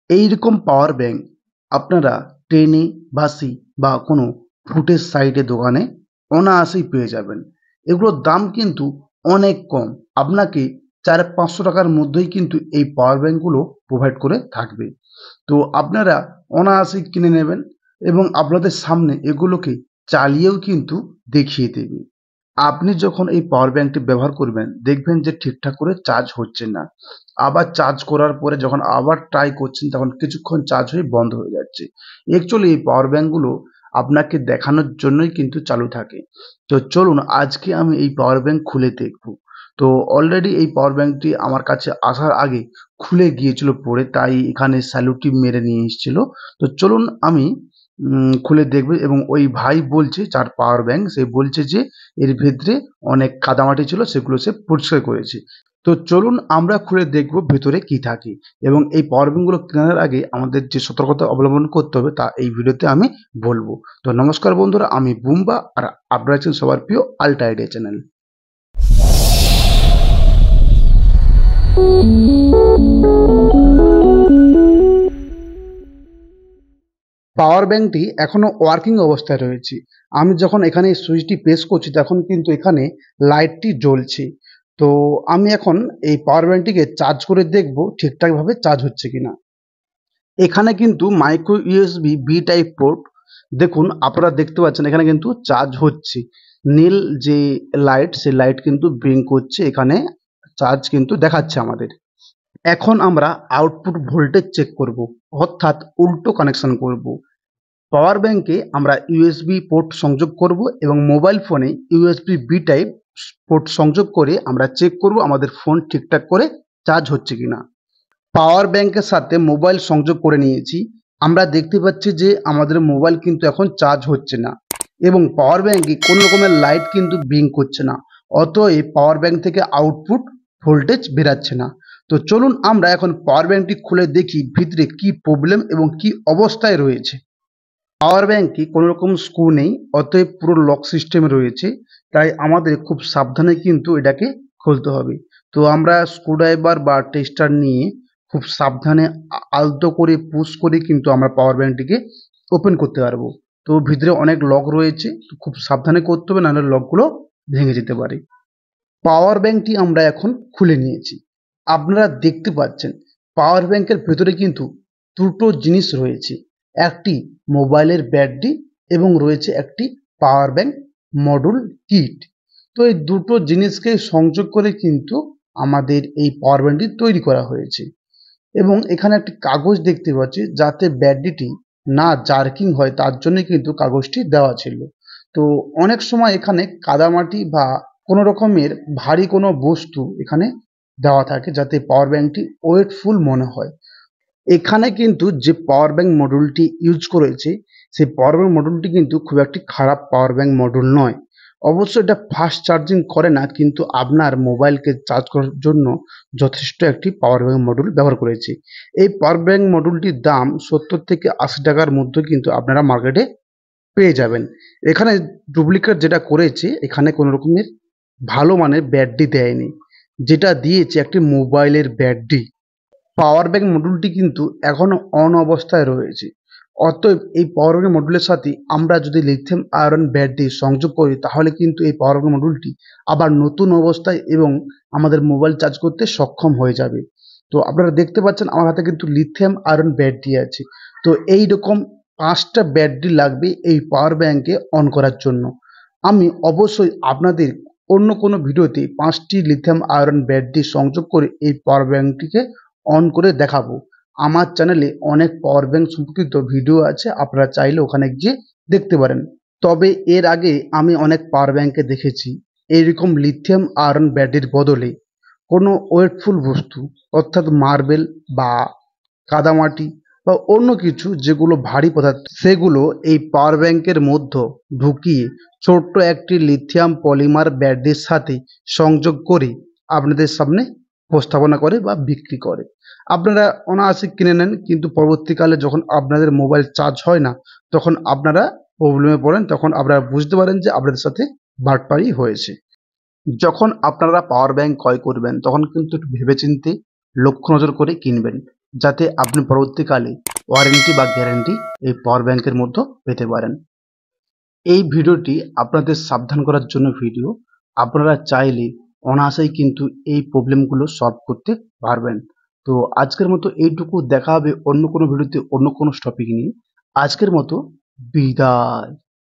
এইরকম power bank আপনারা ট্রেনে, বাসে বা কোনো ফুটের সাইডে দোকানে অনায়াসেই পেয়ে যাবেন। এগুলোর দাম কিন্তু অনেক কম। আপনাকে 400-500 টাকার মধ্যেই কিন্তু এই পাওয়ার ব্যাংকগুলো প্রোভাইড করে থাকবে। তো আপনারা অনায়াসেই কিনে নেবেন এবং আপনাদের সামনে এগুলোকে চালিয়েও কিন্তু দেখিয়ে দেবে। আপনি যখন এই পাওয়ার ব্যাংকটি ব্যবহার করবেন দেখবেন যে ঠিকঠাক করে চার্জ হচ্ছে না। আবার চার্জ করার পরে যখন আবার ট্রাই করছেন তখন কিছুক্ষণ চার্জ হয়ে বন্ধ হয়ে যাচ্ছে। অ্যাকচুয়ালি এই পাওয়ার ব্যাংকগুলো আপনাকে দেখানোর জন্যই কিন্তু চালু থাকে। তো চলুন আজকে আমি এই পাওয়ার ব্যাংক খুলে দেখব। তো অলরেডি এই পাওয়ার ব্যাংকটি আমার কাছে আসার আগে খুলে গিয়েছিল পড়ে, তাই এখানে স্যালুটি মেরে নিয়ে এসেছিল। তো চলুন আমি খুলে দেখব এবং ওই ভাই বলছে যার পাওয়ার ব্যাংক সে বলছে যে এর ভেতরে অনেক কাদামাটি ছিল সেগুলো সে পরিষ্কার করেছে। তো চলুন আমরা খুলে দেখব ভেতরে কি থাকে এবং এই পাওয়ার ব্যাংকগুলো কেনার আগে আমাদের যে সতর্কতা অবলম্বন করতে হবে তা এই ভিডিওতে আমি বলবো। তো নমস্কার বন্ধুরা, আমি বুম্বা আর আপনারা আছেন সবার প্রিয় আল্ট্রা আইডিয়া চ্যানেল। পাওয়ার ব্যাংকটি এখনো ওয়ার্কিং অবস্থায় রয়েছে। আমি যখন এখানে সুইচটি প্রেস করছি তখন কিন্তু এখানে লাইটটি জ্বলছে। তো আমি এখন এই পাওয়ার ব্যাংকটিকে চার্জ করে দেখব ঠিকঠাকভাবে চার্জ হচ্ছে কিনা। এখানে কিন্তু micro USB B type port, দেখুন আপনারা দেখতে পাচ্ছেন এখানে কিন্তু চার্জ হচ্ছে। নীল যে লাইট সেই লাইট কিন্তু ব্লিঙ্ক করছে, এখানে চার্জ কিন্তু দেখাচ্ছে আমাদের। এখন আমরা আউটপুট ভোল্টেজ চেক করব, অর্থাৎ উল্টো কানেকশন করব। পাওয়ার ব্যাংকে আমরা ইউএসবি পোর্ট সংযোগ করব এবং মোবাইল ফোনে ইউএসবি বি টাইপ পোর্ট সংযোগ করে আমরা চেক করব আমাদের ফোন ঠিকঠাক করে চার্জ হচ্ছে কিনা। পাওয়ার ব্যাংকের সাথে মোবাইল সংযোগ করে নিয়েছি। আমরা দেখতে পাচ্ছি যে আমাদের মোবাইল কিন্তু এখন চার্জ হচ্ছে না এবং পাওয়ার ব্যাংকে কোনো রকমের লাইট কিন্তু ব্লিঙ্ক করছে না। অতএব পাওয়ার ব্যাংক থেকে আউটপুট ভোল্টেজ বেরাচ্ছে না। তো চলুন আমরা এখন পাওয়ার ব্যাংকটি খুলে দেখি ভিতরে কি প্রবলেম এবং কি অবস্থায় রয়েছে। পাওয়ার ব্যাংকে কোনো রকম স্ক্রু নেই, অতএব পুরো লক সিস্টেমে রয়েছে, তাই আমাদের খুব সাবধানে কিন্তু এটাকে খুলতে হবে। তো আমরা স্ক্রুড্রাইভার বা টেস্টার নিয়ে খুব সাবধানে আলতো করে পুশ করে কিন্তু আমরা পাওয়ার ব্যাংকটিকে ওপেন করতে পারবো। তো ভিতরে অনেক লক রয়েছে, তো খুব সাবধানে করতে হবে, নাহলে লকগুলো ভেঙে যেতে পারে। পাওয়ার ব্যাংকটি আমরা এখন খুলে নিয়েছি। আপনারা দেখতে পাচ্ছেন পাওয়ার ব্যাংকের ভেতরে কিন্তু দুটো জিনিস রয়েছে, একটি মোবাইলের ব্যাটারি এবং রয়েছে একটি পাওয়ার ব্যাংক মডিউল কিট। তো এই দুটো জিনিসকে সংযোগ করে কিন্তু আমাদের এই পাওয়ার ব্যাংকটি তৈরি করা হয়েছে এবং এখানে একটি কাগজ দেখতে পাচ্ছি যাতে ব্যাটারিটি না জার্কিং হয় তার জন্য কিন্তু কাগজটি দেওয়া ছিল। তো অনেক সময় এখানে কাদামাটি বা কোনো রকমের ভারী কোনো বস্তু এখানে দেওয়া থাকে যাতে পাওয়ার ব্যাংকটি ওয়েটফুল মনে হয়। এখানে কিন্তু যে পাওয়ার ব্যাংক মডিউলটি ইউজ করেছে সেই পাওয়ার ব্যাংক মডিউলটি কিন্তু খুব একটি খারাপ পাওয়ার ব্যাংক মডিউল নয়। অবশ্য এটা ফাস্ট চার্জিং করে না, কিন্তু আপনার মোবাইলকে চার্জ করার জন্য যথেষ্ট একটি পাওয়ার ব্যাংক মডিউল ব্যবহার করেছে। এই পাওয়ার ব্যাংক মডিউলটির দাম 70 থেকে 80 টাকার মধ্যে কিন্তু আপনারা মার্কেটে পেয়ে যাবেন। এখানে ডুপ্লিকেট যেটা করেছে, এখানে কোনো রকমের ভালো মানের ব্যাটারি দেয়নি, যেটা দিয়েছে একটি মোবাইলের ব্যাটারি। পাওয়ার ব্যাংক মডিউলটি কিন্তু এখনো অন অবস্থায় রয়েছে। অতএব এই পাওয়ার ব্যাংক মডিউলের সাথে আমরা যদি লিথিয়াম আয়রন ব্যাটারি সংযোগ করি তাহলে কিন্তু এই পাওয়ার ব্যাংক মডিউলটি আবার নতুন অবস্থায় এবং আমাদের মোবাইল চার্জ করতে সক্ষম হয়ে যাবে। তো আপনারা দেখতে পাচ্ছেন আমার হাতে কিন্তু লিথিয়াম আয়রন ব্যাটারি আছে। তো এই রকম 5টা ব্যাটারি লাগবে এই পাওয়ার ব্যাংকে অন করার জন্য। আমি অবশ্যই আপনাদের অন্য কোনো ভিডিওতে 5টি লিথিয়াম আয়রন ব্যাটারি সংযোগ করে এই পাওয়ার ব্যাংকটিকে অন করে দেখাবো। আমার চ্যানেলে অনেক পাওয়ার ব্যাংক সম্পর্কিত ভিডিও আছে, আপনারা চাইলে ওখানে গিয়ে দেখতে পারেন। তবে এর আগে আমি অনেক পাওয়ার ব্যাংকে দেখেছি এইরকম লিথিয়াম আয়রন ব্যাটারির বদলে কোনো ওয়েটফুল বস্তু, অর্থাৎ মার্বেল বা কাদামাটি বা অন্য কিছু যেগুলো ভারী পদার্থ সেগুলো এই পাওয়ার ব্যাংকের মধ্যে ঢুকিয়ে ছোট্ট একটি লিথিয়াম পলিমার ব্যাটারির সাথে সংযোগ করে আপনাদের সামনে উপস্থাপনা করে বা বিক্রি করে। আপনারা অনায়াসে কিনে নেন, কিন্তু পরবর্তীকালে যখন আপনাদের মোবাইল চার্জ হয় না তখন আপনারা প্রবলেমে পড়েন, তখন আপনারা বুঝতে পারেন যে আপনাদের সাথে বাটপারি হয়েছে। যখন আপনারা পাওয়ার ব্যাংক ক্রয় করবেন তখন কিন্তু একটু ভেবেচিন্তে লক্ষ্য নজর করে কিনবেন। যাতে আপনি পরবর্তীকালে ওয়ারেন্টি বা গ্যারান্টি এই পাওয়ার ব্যাংকের মধ্যে পেতে পারেন। এই ভিডিওটি আপনাদের সাবধান করার জন্য ভিডিও। আপনারা চাইলে অনায়াসেই কিন্তু এই প্রবলেমগুলো সলভ করতে পারবেন। তো আজকের মতো এইটুকু, দেখা হবে অন্য কোনো ভিডিওতে অন্য কোনো টপিক নিয়ে। আজকের মতো বিদায়।